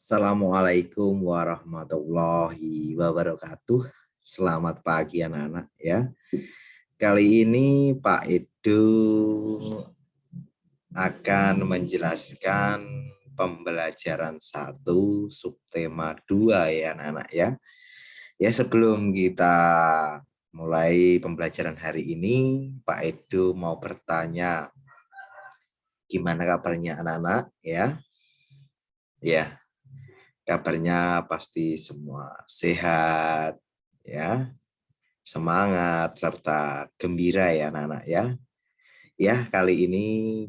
Assalamualaikum warahmatullahi wabarakatuh. Selamat pagi anak-anak ya. Kali ini Pak Edu akan menjelaskan pembelajaran 1 subtema 2 ya anak-anak ya. Ya sebelum kita mulai pembelajaran hari ini, Pak Edu mau bertanya gimana kabarnya anak-anak ya? Ya. Kabarnya pasti semua sehat, ya, semangat, serta gembira ya anak-anak ya. Ya, kali ini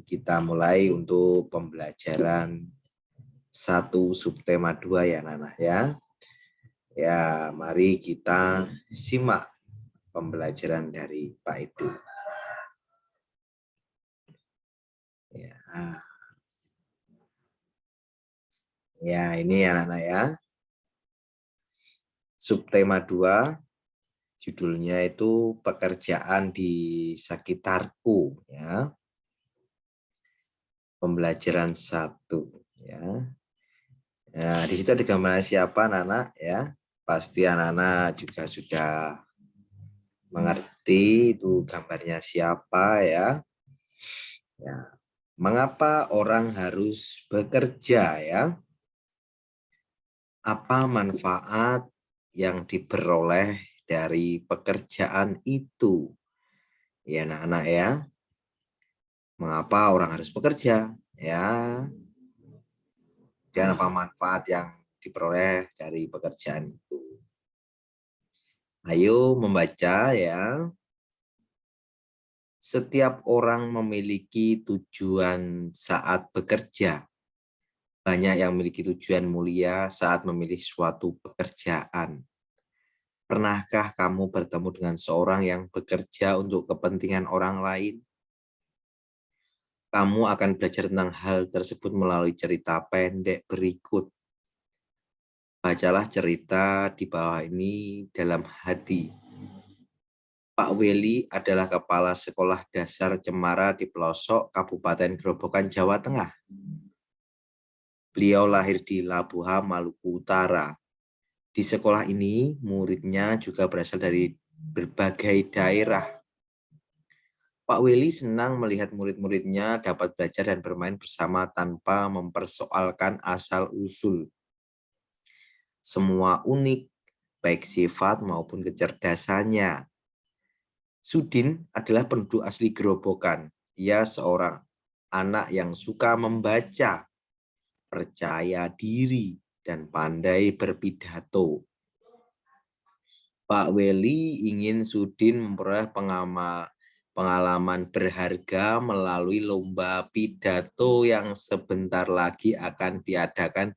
kita mulai untuk pembelajaran 1 subtema 2 ya anak-anak ya. Ya, mari kita simak pembelajaran dari Pak Edu. Ya, ini anak-anak ya. Subtema 2 judulnya itu pekerjaan di sekitarku ya. Pembelajaran 1 ya. Nah, di situ ada gambar siapa anak-anak ya. Pasti anak-anak juga sudah mengerti itu gambarnya siapa ya. Ya. Mengapa orang harus bekerja ya? Apa manfaat yang diperoleh dari pekerjaan itu? Ya anak-anak ya. Mengapa orang harus bekerja? Ya. Dan apa manfaat yang diperoleh dari pekerjaan itu? Ayo membaca ya. Setiap orang memiliki tujuan saat bekerja. Banyak yang memiliki tujuan mulia saat memilih suatu pekerjaan. Pernahkah kamu bertemu dengan seorang yang bekerja untuk kepentingan orang lain? Kamu akan belajar tentang hal tersebut melalui cerita pendek berikut. Bacalah cerita di bawah ini dalam hati. Pak Weli adalah kepala sekolah dasar Cemara di pelosok Kabupaten Grobogan, Jawa Tengah. Beliau lahir di Labuha, Maluku Utara. Di sekolah ini, muridnya juga berasal dari berbagai daerah. Pak Weli senang melihat murid-muridnya dapat belajar dan bermain bersama tanpa mempersoalkan asal-usul. Semua unik, baik sifat maupun kecerdasannya. Sudin adalah penduduk asli Grobogan. Ia seorang anak yang suka membaca, percaya diri, dan pandai berpidato. Pak Weli ingin Sudin memperoleh pengalaman berharga melalui lomba pidato yang sebentar lagi akan diadakan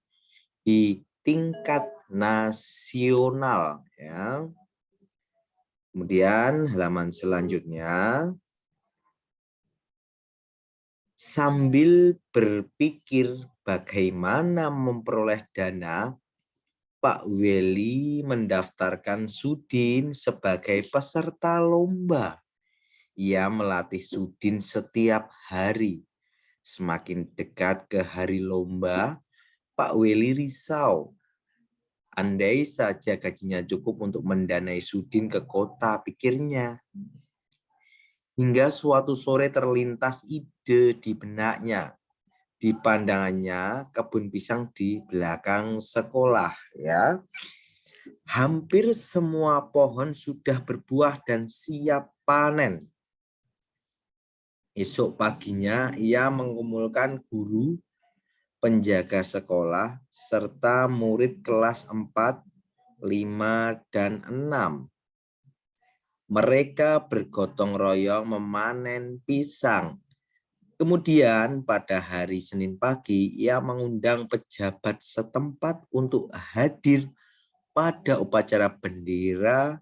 di tingkat nasional. Ya. Kemudian halaman selanjutnya, sambil berpikir bagaimana memperoleh dana, Pak Weli mendaftarkan Sudin sebagai peserta lomba. Ia melatih Sudin setiap hari. Semakin dekat ke hari lomba, Pak Weli risau. Andai saja gajinya cukup untuk mendanai Sudin ke kota, pikirnya. Hingga suatu sore terlintas ide di benaknya. Di pandangannya kebun pisang di belakang sekolah ya. Hampir semua pohon sudah berbuah dan siap panen. Esok paginya ia mengumpulkan guru, penjaga sekolah, serta murid kelas 4, 5, dan 6. Mereka bergotong royong memanen pisang. Kemudian pada hari Senin pagi, ia mengundang pejabat setempat untuk hadir pada upacara bendera.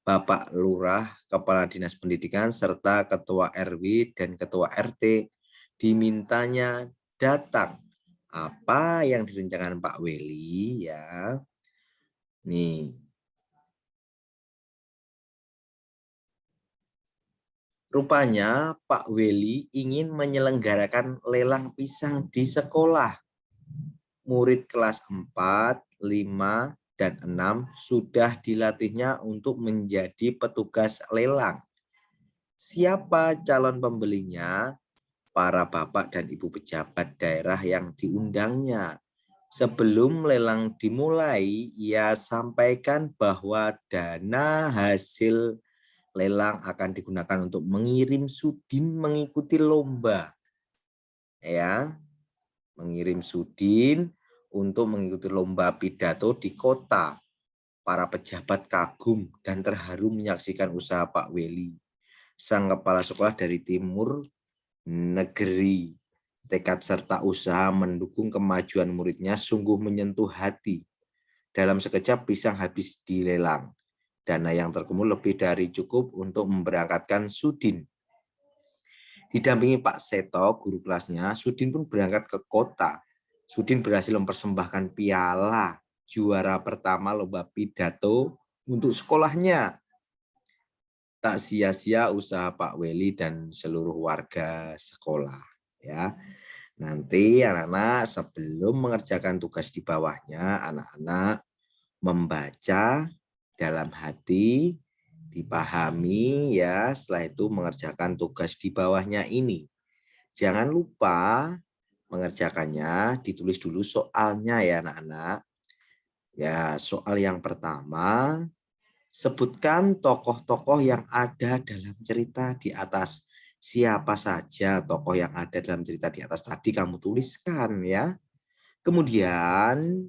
Bapak Lurah, Kepala Dinas Pendidikan, serta Ketua RW dan Ketua RT dimintanya datang. Apa yang direncanakan Pak Weli ya? Nih. Rupanya Pak Weli ingin menyelenggarakan lelang pisang di sekolah. murid kelas 4, 5, dan 6 sudah dilatihnya untuk menjadi petugas lelang. Siapa calon pembelinya? Para bapak dan ibu pejabat daerah yang diundangnya. Sebelum lelang dimulai, ia sampaikan bahwa dana hasil lelang akan digunakan untuk mengirim Sudin mengikuti lomba. Ya, mengirim Sudin untuk mengikuti lomba pidato di kota. Para pejabat kagum dan terharu menyaksikan usaha Pak Weli, sang kepala sekolah dari timur negeri. Tekad serta usaha mendukung kemajuan muridnya sungguh menyentuh hati. Dalam sekejap pisang habis dilelang. Dana yang terkumpul lebih dari cukup untuk memberangkatkan Sudin. Didampingi Pak Seto, guru kelasnya, Sudin pun berangkat ke kota. Sudin berhasil mempersembahkan piala juara pertama lomba pidato untuk sekolahnya. Tak sia-sia usaha Pak Weli dan seluruh warga sekolah. Ya, nanti anak-anak sebelum mengerjakan tugas di bawahnya, anak-anak membaca dalam hati, dipahami ya, setelah itu mengerjakan tugas di bawahnya ini. Jangan lupa mengerjakannya, ditulis dulu soalnya ya anak-anak. Ya, soal yang pertama, sebutkan tokoh-tokoh yang ada dalam cerita di atas. Siapa saja tokoh yang ada dalam cerita di atas tadi kamu tuliskan ya. Kemudian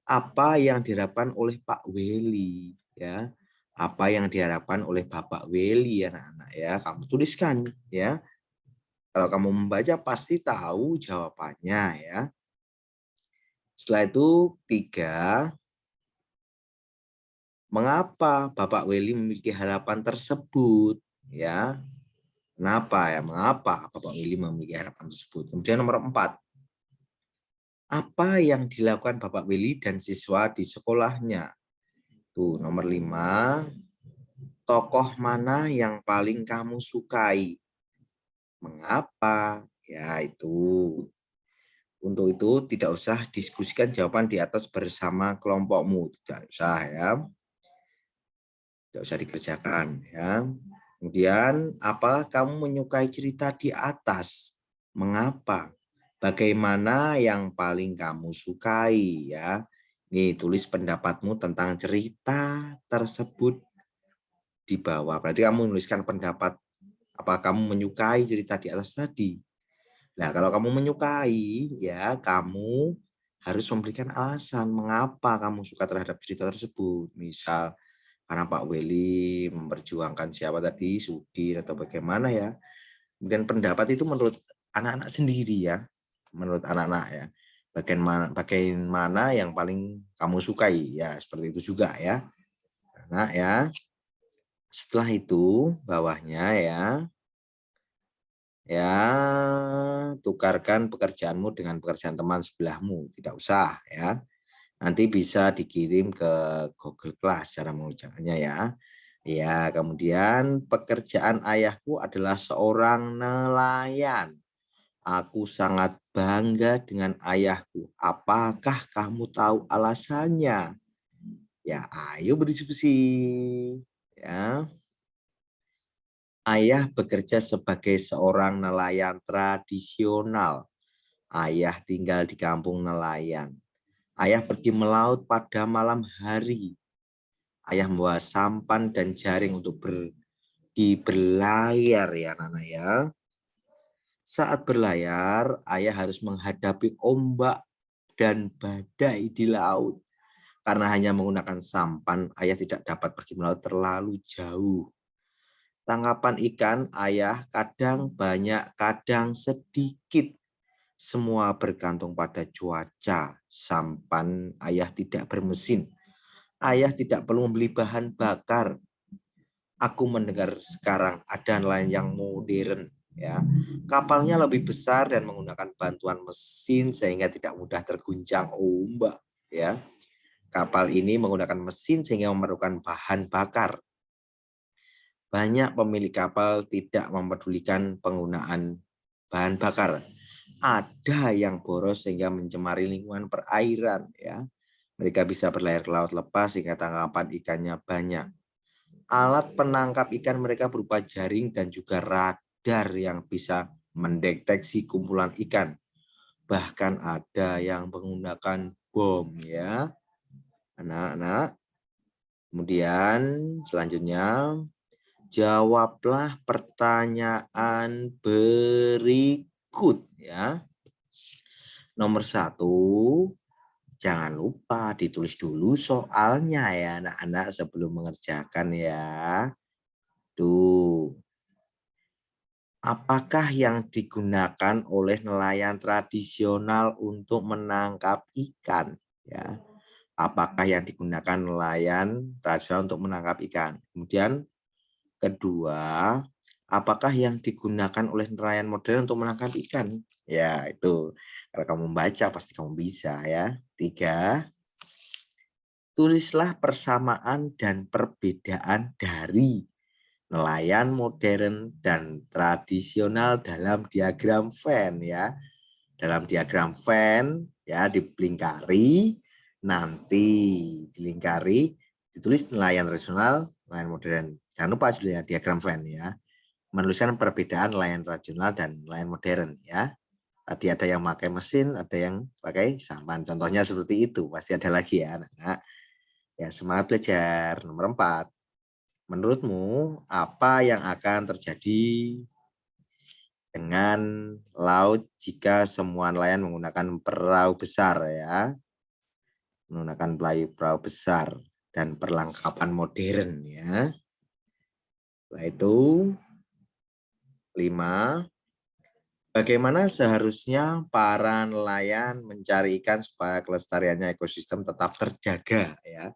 apa yang diharapkan oleh Pak Weli ya. Apa yang diharapkan oleh Bapak Weli anak-anak ya, kamu tuliskan ya. Kalau kamu membaca pasti tahu jawabannya ya. Setelah itu 3, mengapa Bapak Weli memiliki harapan tersebut ya? Kenapa ya? Mengapa Bapak Weli memiliki harapan tersebut? Kemudian nomor 4, apa yang dilakukan Bapak Weli dan siswa di sekolahnya? Tuh, nomor 5, tokoh mana yang paling kamu sukai? Mengapa? Ya, itu. Untuk itu tidak usah diskusikan jawaban di atas bersama kelompokmu. Tidak usah ya. Tidak usah dikerjakan ya. Kemudian, apakah kamu menyukai cerita di atas? Mengapa? Bagaimana yang paling kamu sukai ya? Nih, tulis pendapatmu tentang cerita tersebut di bawah. Berarti kamu menuliskan pendapat apa kamu menyukai cerita di atas tadi. Nah, kalau kamu menyukai ya, kamu harus memberikan alasan mengapa kamu suka terhadap cerita tersebut. Misal karena Pak Weli memperjuangkan siapa tadi, Sudin atau bagaimana ya. Kemudian pendapat itu menurut anak-anak sendiri ya, menurut anak-anak ya. Bagaimana yang paling kamu sukai ya, seperti itu juga ya. Nah ya, setelah itu bawahnya ya, ya tukarkan pekerjaanmu dengan pekerjaan teman sebelahmu, tidak usah ya. Nanti bisa dikirim ke Google Class cara mengerjakannya ya. Ya, kemudian pekerjaan ayahku adalah seorang nelayan. Aku sangat bangga dengan ayahku. Apakah kamu tahu alasannya? Ya, ayo berdiskusi. Ya, ayah bekerja sebagai seorang nelayan tradisional. Ayah tinggal di kampung nelayan. Ayah pergi melaut pada malam hari. Ayah membawa sampan dan jaring untuk berlayar ya Nana ya. Saat berlayar, ayah harus menghadapi ombak dan badai di laut. Karena hanya menggunakan sampan, ayah tidak dapat pergi melaut terlalu jauh. Tangkapan ikan ayah kadang banyak, kadang sedikit. Semua bergantung pada cuaca. Sampan ayah tidak bermesin. Ayah tidak perlu membeli bahan bakar. Aku mendengar sekarang ada nelayan yang modern ya. Kapalnya lebih besar dan menggunakan bantuan mesin sehingga tidak mudah terguncang ombak ya. Kapal ini menggunakan mesin sehingga memerlukan bahan bakar. Banyak pemilik kapal tidak mempedulikan penggunaan bahan bakar. ada yang boros sehingga mencemari lingkungan perairan ya. Mereka bisa berlayar ke laut lepas sehingga tangkapan ikannya banyak. Alat penangkap ikan mereka berupa jaring dan juga radar yang bisa mendeteksi kumpulan ikan. Bahkan ada yang menggunakan bom ya. Anak-anak. Kemudian selanjutnya jawablah pertanyaan berikut ya. Nomor 1, jangan lupa ditulis dulu soalnya ya anak-anak sebelum mengerjakan ya. Tuh. Apakah yang digunakan oleh nelayan tradisional untuk menangkap ikan? Ya. Apakah yang digunakan nelayan tradisional untuk menangkap ikan? Kemudian kedua, apakah yang digunakan oleh nelayan modern untuk menangkap ikan? Ya, itu. Kalau kamu membaca pasti kamu bisa ya. 3, tulislah persamaan dan perbedaan dari nelayan modern dan tradisional dalam diagram Venn ya. Dalam diagram Venn ya dilingkari, nanti dilingkari ditulis nelayan tradisional, nelayan modern. Jangan lupa judulnya diagram Venn ya. Menuliskan perbedaan nelayan tradisional dan nelayan modern ya. Tadi ada yang pakai mesin, ada yang pakai sampan. Contohnya seperti itu. Pasti ada lagi ya anak-anak. Ya, semangat belajar. Nomor 4. Menurutmu apa yang akan terjadi dengan laut jika semua nelayan menggunakan perahu besar ya? Menggunakan perahu besar dan perlengkapan modern ya. Setelah itu 5. Bagaimana seharusnya para nelayan mencari ikan supaya kelestariannya ekosistem tetap terjaga ya.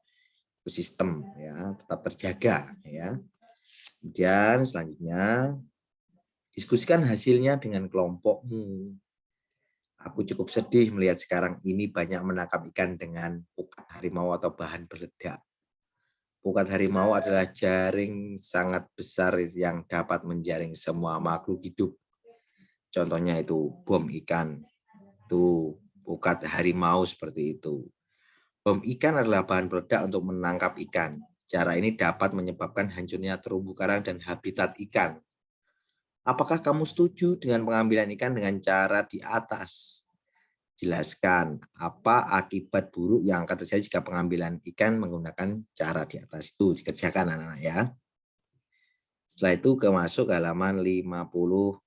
Ekosistem ya, tetap terjaga ya. Kemudian selanjutnya diskusikan hasilnya dengan kelompokmu. Aku cukup sedih melihat sekarang ini banyak menangkap ikan dengan pukat harimau atau bahan peledak. Pukat harimau adalah jaring sangat besar yang dapat menjaring semua makhluk hidup. Contohnya itu bom ikan. Tuh, pukat harimau seperti itu. Bom ikan adalah bahan peledak untuk menangkap ikan. Cara ini dapat menyebabkan hancurnya terumbu karang dan habitat ikan. Apakah kamu setuju dengan pengambilan ikan dengan cara di atas? Jelaskan apa akibat buruk yang akan terjadi jika pengambilan ikan menggunakan cara di atas itu. Dikerjakan anak-anak ya. Setelah itu masuk ke halaman 56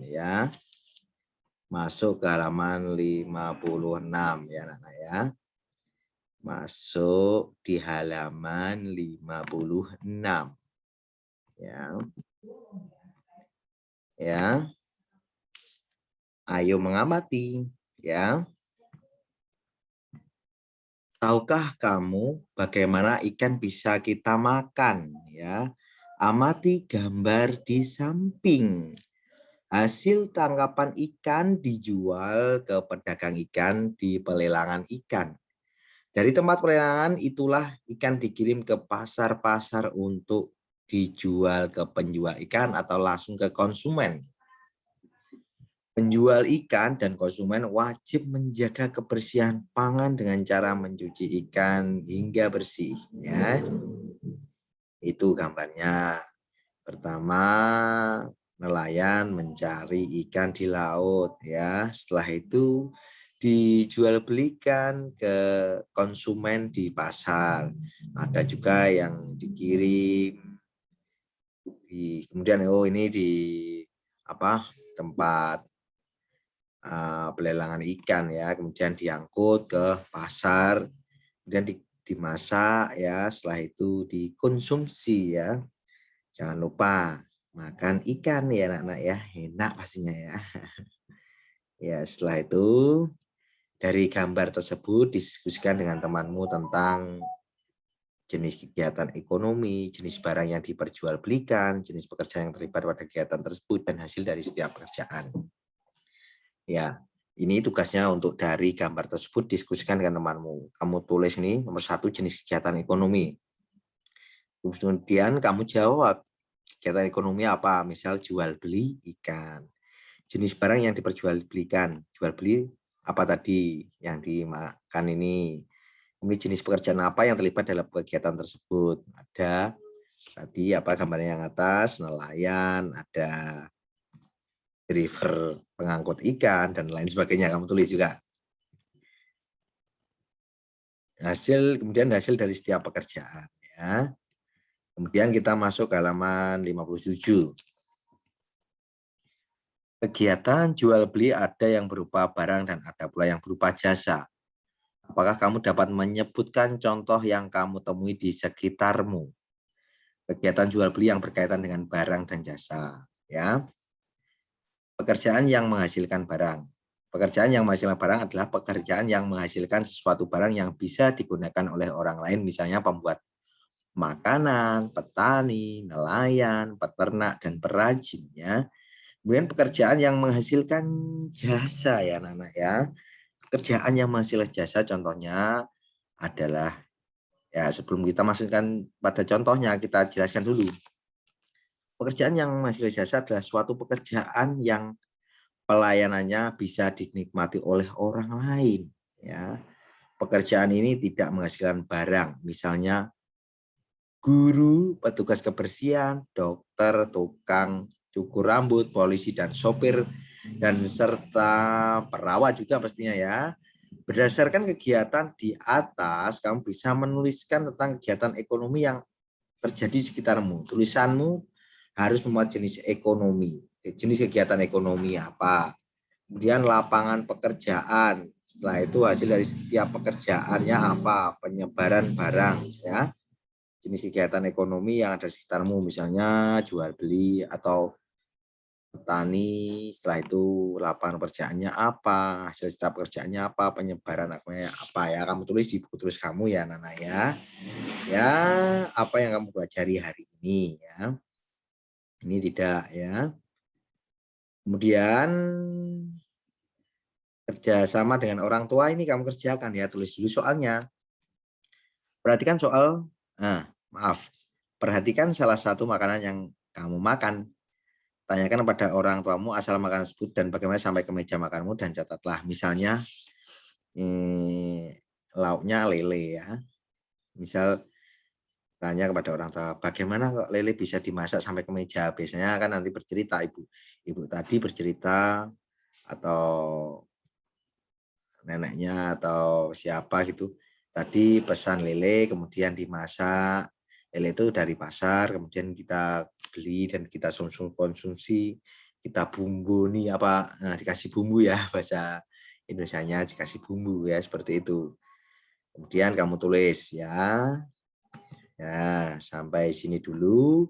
ya. Masuk ke halaman 56 ya anak-anak ya. Masuk di halaman 56. Ya. Ya. Ayo mengamati ya. Tahukah kamu bagaimana ikan bisa kita makan ya? Amati gambar di samping. Hasil tangkapan ikan dijual ke pedagang ikan di pelelangan ikan. Dari tempat pelelangan itulah ikan dikirim ke pasar-pasar untuk dijual ke penjual ikan atau langsung ke konsumen. Penjual ikan dan konsumen wajib menjaga kebersihan pangan dengan cara mencuci ikan hingga bersih. Ya. Itu gambarnya. Pertama, nelayan mencari ikan di laut. Ya. Setelah itu dijual belikan ke konsumen di pasar. Ada juga yang dikirim kemudian ini di tempat pelelangan ikan ya, kemudian diangkut ke pasar, kemudian dimasak ya, setelah itu dikonsumsi ya. Jangan lupa makan ikan ya anak-anak ya, enak pastinya ya. Ya, setelah itu dari gambar tersebut diskusikan dengan temanmu tentang jenis kegiatan ekonomi, jenis barang yang diperjualbelikan, jenis pekerjaan yang terlibat pada kegiatan tersebut, dan hasil dari setiap pekerjaan. Ya, ini tugasnya untuk dari gambar tersebut diskusikan dengan temanmu. Kamu tulis nih, nomor 1 jenis kegiatan ekonomi. Kemudian kamu jawab, kegiatan ekonomi apa? Misal jual beli ikan. jenis barang yang diperjualbelikan. Jual beli apa tadi yang dimakan ini. Kemudian jenis pekerjaan apa yang terlibat dalam kegiatan tersebut. Ada tadi apa gambarnya yang atas, nelayan, ada driver pengangkut ikan, dan lain sebagainya. Kamu tulis juga. Kemudian hasil dari setiap pekerjaan. Ya. Kemudian kita masuk ke halaman 57. Kegiatan jual beli ada yang berupa barang dan ada pula yang berupa jasa. Apakah kamu dapat menyebutkan contoh yang kamu temui di sekitarmu? Kegiatan jual beli yang berkaitan dengan barang dan jasa. Ya. Pekerjaan yang menghasilkan barang. Pekerjaan yang menghasilkan barang adalah pekerjaan yang menghasilkan sesuatu barang yang bisa digunakan oleh orang lain, misalnya pembuat makanan, petani, nelayan, peternak, dan perajin. Ya. Kemudian pekerjaan yang menghasilkan jasa ya anak-anak ya. Pekerjaan yang menghasilkan jasa contohnya adalah, ya sebelum kita masukkan pada contohnya, kita jelaskan dulu. Pekerjaan yang menghasilkan jasa adalah suatu pekerjaan yang pelayanannya bisa dinikmati oleh orang lain. Ya. Pekerjaan ini tidak menghasilkan barang, misalnya guru, petugas kebersihan, dokter, tukang cukur rambut, polisi, dan sopir, dan serta perawat juga pastinya ya. Berdasarkan kegiatan di atas, kamu bisa menuliskan tentang kegiatan ekonomi yang terjadi di sekitarmu. Tulisanmu harus memuat jenis ekonomi, jenis kegiatan ekonomi apa. Kemudian lapangan pekerjaan. Setelah itu hasil dari setiap pekerjaannya apa, penyebaran barang ya. Jenis kegiatan ekonomi yang ada di sekitarmu, misalnya jual beli atau petani. Setelah itu lapangan pekerjaannya apa, hasil setiap pekerjaannya apa, penyebaran apa ya. Kamu tulis di buku tulis kamu ya Nana ya. Ya, apa yang kamu pelajari hari ini ya. Ini tidak ya. Kemudian kerjasama dengan orang tua ini kamu kerjakan ya, tulis dulu soalnya. Perhatikan soal, perhatikan salah satu makanan yang kamu makan. Tanyakan pada orang tuamu asal makanan tersebut dan bagaimana sampai ke meja makanmu, dan catatlah misalnya lauknya lele ya. Misal tanya kepada orang tua, bagaimana kok lele bisa dimasak sampai ke meja? Biasanya kan nanti bercerita ibu tadi bercerita atau neneknya atau siapa gitu. Tadi pesan lele kemudian dimasak. Lele itu dari pasar, kemudian kita beli dan kita konsumsi, kita bumbu nih apa dikasih bumbu ya bahasa Indonesianya, dikasih bumbu ya seperti itu. Kemudian kamu tulis ya. Ya, sampai sini dulu.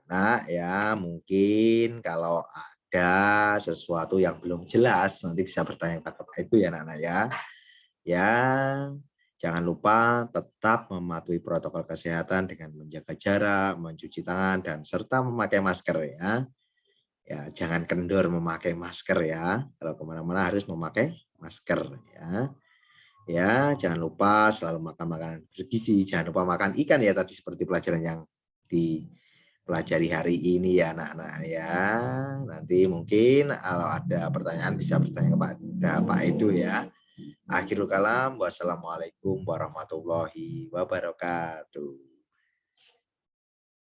Nah, ya mungkin kalau ada sesuatu yang belum jelas nanti bisa bertanya kepada Pak Ibu ya Nana ya. Ya, jangan lupa tetap mematuhi protokol kesehatan dengan menjaga jarak, mencuci tangan, dan serta memakai masker ya. Ya, jangan kendor memakai masker ya. Kalau kemana-mana harus memakai masker ya. Ya, jangan lupa selalu makan makanan bergizi. Jangan lupa makan ikan ya tadi seperti pelajaran yang dipelajari hari ini ya anak-anak ya. Nanti mungkin kalau ada pertanyaan bisa bertanya kepada Pak Edo ya. Akhirul kalam, wassalamualaikum warahmatullahi wabarakatuh.